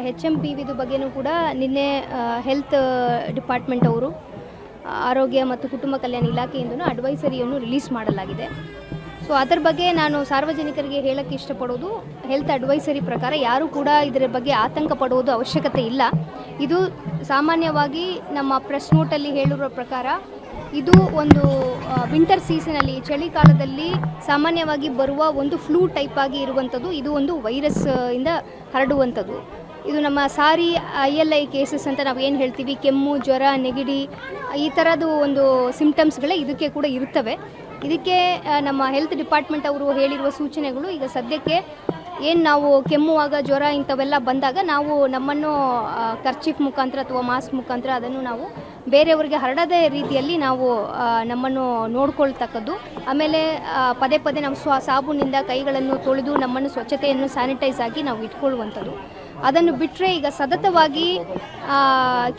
HMPV ಬಗ್ಗೆನೂ ಕೂಡ ನಿನ್ನೆ ಹೆಲ್ತ್ ಡಿಪಾರ್ಟ್ಮೆಂಟ್ ಅವರು ಆರೋಗ್ಯ ಮತ್ತು ಕುಟುಂಬ ಕಲ್ಯಾಣ ಇಲಾಖೆಯಿಂದನೂ ಅಡ್ವೈಸರಿಯನ್ನು ರಿಲೀಸ್ ಮಾಡಲಾಗಿದೆ. ಸೊ ಅದರ ಬಗ್ಗೆ ನಾನು ಸಾರ್ವಜನಿಕರಿಗೆ ಹೇಳಕ್ಕೆ ಇಷ್ಟಪಡೋದು, ಹೆಲ್ತ್ ಅಡ್ವೈಸರಿ ಪ್ರಕಾರ ಯಾರೂ ಕೂಡ ಇದರ ಬಗ್ಗೆ ಆತಂಕ ಪಡುವುದು ಅವಶ್ಯಕತೆ ಇಲ್ಲ. ಇದು ಸಾಮಾನ್ಯವಾಗಿ ನಮ್ಮ ಪ್ರೆಸ್ ನೋಟಲ್ಲಿ ಹೇಳಿರೋ ಪ್ರಕಾರ ಇದು ಒಂದು ವಿಂಟರ್ ಸೀಸನಲ್ಲಿ, ಚಳಿಗಾಲದಲ್ಲಿ ಸಾಮಾನ್ಯವಾಗಿ ಬರುವ ಒಂದು ಫ್ಲೂ ಟೈಪ್ ಆಗಿ ಇರುವಂಥದ್ದು. ಇದು ಒಂದು ವೈರಸ್ ಇಂದ ಹರಡುವಂಥದ್ದು. ಇದು ನಮ್ಮ ಸಾರಿ ILI ಕೇಸಸ್ ಅಂತ ನಾವು ಏನು ಹೇಳ್ತೀವಿ, ಕೆಮ್ಮು, ಜ್ವರ, ನೆಗಡಿ, ಈ ಥರದ್ದು ಒಂದು ಸಿಂಪ್ಟಮ್ಸ್ಗಳೇ ಇದಕ್ಕೆ ಕೂಡ ಇರ್ತವೆ. ಇದಕ್ಕೆ ನಮ್ಮ ಹೆಲ್ತ್ ಡಿಪಾರ್ಟ್ಮೆಂಟ್ ಅವರು ಹೇಳಿರುವ ಸೂಚನೆಗಳು, ಈಗ ಸದ್ಯಕ್ಕೆ ಏನು ನಾವು ಕೆಮ್ಮುವಾಗ, ಜ್ವರ ಇಂಥವೆಲ್ಲ ಬಂದಾಗ ನಾವು ನಮ್ಮನ್ನು ಕರ್ಚೀಫ್ ಮುಖಾಂತರ ಅಥವಾ ಮಾಸ್ಕ್ ಮುಖಾಂತರ ಅದನ್ನು ನಾವು ಬೇರೆಯವರಿಗೆ ಹರಡದೇ ರೀತಿಯಲ್ಲಿ ನಾವು ನಮ್ಮನ್ನು ನೋಡ್ಕೊಳ್ತಕ್ಕದ್ದು. ಆಮೇಲೆ ಪದೇ ಪದೇ ನಾವು ಸಾಬೂನಿಂದ ಕೈಗಳನ್ನು ತೊಳೆದು ನಮ್ಮನ್ನು ಸ್ವಚ್ಛತೆಯನ್ನು ಸ್ಯಾನಿಟೈಸ್ ಆಗಿ ನಾವು ಇಟ್ಕೊಳ್ಳುವಂಥದ್ದು. ಅದನ್ನು ಬಿಟ್ಟರೆ ಈಗ ಸತತವಾಗಿ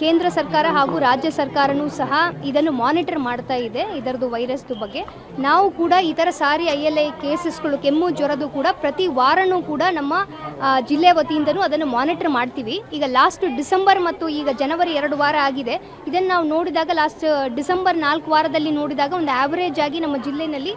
ಕೇಂದ್ರ ಸರ್ಕಾರ ಹಾಗೂ ರಾಜ್ಯ ಸರ್ಕಾರನೂ ಸಹ ಇದನ್ನು ಮಾನಿಟರ್ ಮಾಡ್ತಾ ಇದೆ, ಇದರದ್ದು ವೈರಸ್ದು ಬಗ್ಗೆ. ನಾವು ಕೂಡ ಈ ಥರ ಸಾರಿ ILI ಕೇಸಸ್ಗಳು, ಕೆಮ್ಮು, ಜ್ವರದ್ದು ಕೂಡ ಪ್ರತಿ ವಾರನೂ ಕೂಡ ನಮ್ಮ ಜಿಲ್ಲೆ ವತಿಯಿಂದನೂ ಅದನ್ನು ಮಾನಿಟರ್ ಮಾಡ್ತೀವಿ. ಈಗ ಲಾಸ್ಟ್ ಡಿಸೆಂಬರ್ ಮತ್ತು ಈಗ ಜನವರಿ 2 ವಾರ ಆಗಿದೆ. ಇದನ್ನು ನಾವು ನೋಡಿದಾಗ ಲಾಸ್ಟ್ ಡಿಸೆಂಬರ್ 4 ವಾರದಲ್ಲಿ ನೋಡಿದಾಗ ಒಂದು ಆ್ಯಾವ್ರೇಜ್ ಆಗಿ ನಮ್ಮ ಜಿಲ್ಲೆಯಲ್ಲಿ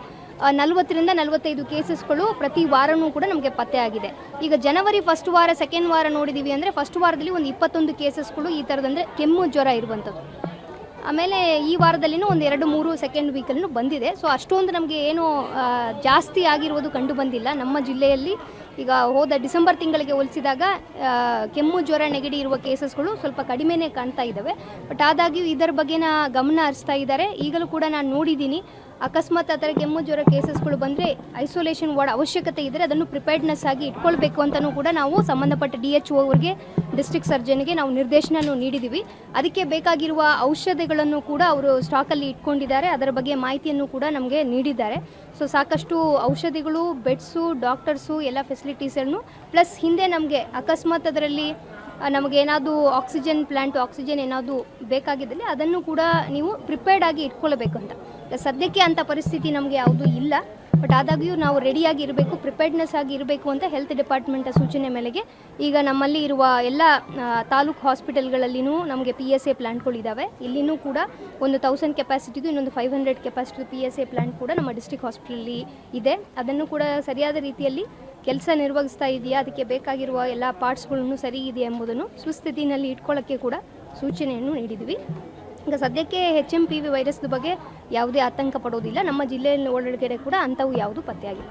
40ರಿಂದ 45 ಕೇಸಸ್ಗಳು ಪ್ರತಿ ವಾರನೂ ಕೂಡ ನಮಗೆ ಪತ್ತೆ ಆಗಿದೆ. ಈಗ ಜನವರಿ ಫಸ್ಟ್ ವಾರ, ಸೆಕೆಂಡ್ ವಾರ ನೋಡಿದ್ದೀವಿ ಅಂದರೆ ಫಸ್ಟ್ ವಾರದಲ್ಲಿ ಒಂದು 21 ಕೇಸಸ್ಗಳು ಈ ಥರದಂದರೆ ಕೆಮ್ಮು, ಜ್ವರ ಇರುವಂಥದ್ದು. ಆಮೇಲೆ ಈ ವಾರದಲ್ಲಿನೂ ಒಂದು 2-3 ಸೆಕೆಂಡ್ ವೀಕಲ್ಲೂ ಬಂದಿದೆ. ಸೊ ಅಷ್ಟೊಂದು ನಮಗೆ ಏನು ಜಾಸ್ತಿ ಆಗಿರುವುದು ಕಂಡು ಬಂದಿಲ್ಲ ನಮ್ಮ ಜಿಲ್ಲೆಯಲ್ಲಿ. ಈಗ ಹೋದ ಡಿಸೆಂಬರ್ ತಿಂಗಳಿಗೆ ಹೋಲಿಸಿದಾಗ ಕೆಮ್ಮು, ಜ್ವರ, ನೆಗಡಿ ಇರುವ ಕೇಸಸ್ಗಳು ಸ್ವಲ್ಪ ಕಡಿಮೆನೇ ಕಾಣ್ತಾ ಇದ್ದಾವೆ. ಬಟ್ ಆದಾಗ್ಯೂ ಇದರ ಬಗ್ಗೆನ ಗಮನ ಹರಿಸ್ತಾ ಇದ್ದಾರೆ. ಈಗಲೂ ಕೂಡ ನಾನು ನೋಡಿದ್ದೀನಿ, ಅಕಸ್ಮಾತ್ ಆ ಥರ ಕೆಮ್ಮು, ಜ್ವರ ಕೇಸಸ್ಗಳು ಬಂದರೆ ಐಸೋಲೇಷನ್ ವಾರ್ಡ್ ಅವಶ್ಯಕತೆ ಇದ್ದರೆ ಅದನ್ನು ಪ್ರಿಪೇರ್ಡ್ನೆಸ್ ಆಗಿ ಇಟ್ಕೊಳ್ಬೇಕು ಅಂತಲೂ ಕೂಡ ನಾವು ಸಂಬಂಧಪಟ್ಟ DHO ಅವರಿಗೆ, ಡಿಸ್ಟ್ರಿಕ್ಟ್ ಸರ್ಜನ್ಗೆ ನಾವು ನಿರ್ದೇಶನ ನೀಡಿದ್ದೀವಿ. ಅದಕ್ಕೆ ಬೇಕಾಗಿರುವ ಔಷಧಿಗಳನ್ನು ಕೂಡ ಅವರು ಸ್ಟಾಕಲ್ಲಿ ಇಟ್ಕೊಂಡಿದ್ದಾರೆ. ಅದರ ಬಗ್ಗೆ ಮಾಹಿತಿಯನ್ನು ಕೂಡ ನಮಗೆ ನೀಡಿದ್ದಾರೆ. ಸೊ ಸಾಕಷ್ಟು ಔಷಧಿಗಳು, ಬೆಡ್ಸು, ಡಾಕ್ಟರ್ಸು, ಎಲ್ಲ ಫೆಸಿಲಿಟೀಸನ್ನು ಪ್ಲಸ್ ಹಿಂದೆ ನಮಗೆ ಅಕಸ್ಮಾತ್ ಅದರಲ್ಲಿ ನಮಗೇನಾದರೂ ಆಕ್ಸಿಜನ್ ಪ್ಲ್ಯಾಂಟು, ಆಕ್ಸಿಜನ್ ಏನಾದರೂ ಬೇಕಾಗಿದ್ದಲ್ಲಿ ಅದನ್ನು ಕೂಡ ನೀವು ಪ್ರಿಪೇರ್ಡ್ ಆಗಿ ಇಟ್ಕೊಳ್ಬೇಕು ಅಂತ. ಸದ್ಯಕ್ಕೆ ಅಂಥ ಪರಿಸ್ಥಿತಿ ನಮಗೆ ಯಾವುದೂ ಇಲ್ಲ. ಬಟ್ ಆದಾಗ್ಯೂ ನಾವು ರೆಡಿಯಾಗಿ ಇರಬೇಕು, ಪ್ರಿಪೇರ್ಡ್ನೆಸ್ ಆಗಿ ಇರಬೇಕು ಅಂತ ಹೆಲ್ತ್ ಡಿಪಾರ್ಟ್ಮೆಂಟ್ ಸೂಚನೆ ಮೇಲೆಗೆ ಈಗ ನಮ್ಮಲ್ಲಿ ಇರುವ ಎಲ್ಲ ತಾಲೂಕು ಹಾಸ್ಪಿಟಲ್ಗಳಲ್ಲಿನೂ ನಮಗೆ PSA ಪ್ಲ್ಯಾಂಟ್ಗಳಿದ್ದಾವೆ. ಇಲ್ಲಿನೂ ಕೂಡ ಒಂದು 1000 ಕೆಪಾಸಿಟಿದು, ಇನ್ನೊಂದು 500 ಕೆಪಾಸಿಟಿ PSA ಪ್ಲ್ಯಾಂಟ್ ಕೂಡ ನಮ್ಮ ಡಿಸ್ಟ್ರಿಕ್ಟ್ ಹಾಸ್ಪಿಟಲಲ್ಲಿ ಇದೆ. ಅದನ್ನು ಕೂಡ ಸರಿಯಾದ ರೀತಿಯಲ್ಲಿ ಕೆಲಸ ನಿರ್ವಹಿಸ್ತಾ ಇದೆಯಾ, ಅದಕ್ಕೆ ಬೇಕಾಗಿರುವ ಎಲ್ಲ ಪಾರ್ಟ್ಸ್ಗಳನ್ನು ಸರಿ ಇದೆಯಾ ಎಂಬುದನ್ನು ಸುಸ್ಥಿತಿನಲ್ಲಿ ಇಟ್ಕೊಳ್ಳೋಕ್ಕೆ ಕೂಡ ಸೂಚನೆಯನ್ನು ನೀಡಿದ್ವಿ. ಈಗ ಸದ್ಯಕ್ಕೆ HMPV ವೈರಸ್ದ ಬಗ್ಗೆ ಯಾವುದೇ ಆತಂಕ ಪಡೋದಿಲ್ಲ. ನಮ್ಮ ಜಿಲ್ಲೆಯಲ್ಲಿ ಒಳಗಡೆ ಕೂಡ ಅಂಥವು ಯಾವುದೂ ಪತ್ತೆಯಾಗಿಲ್ಲ.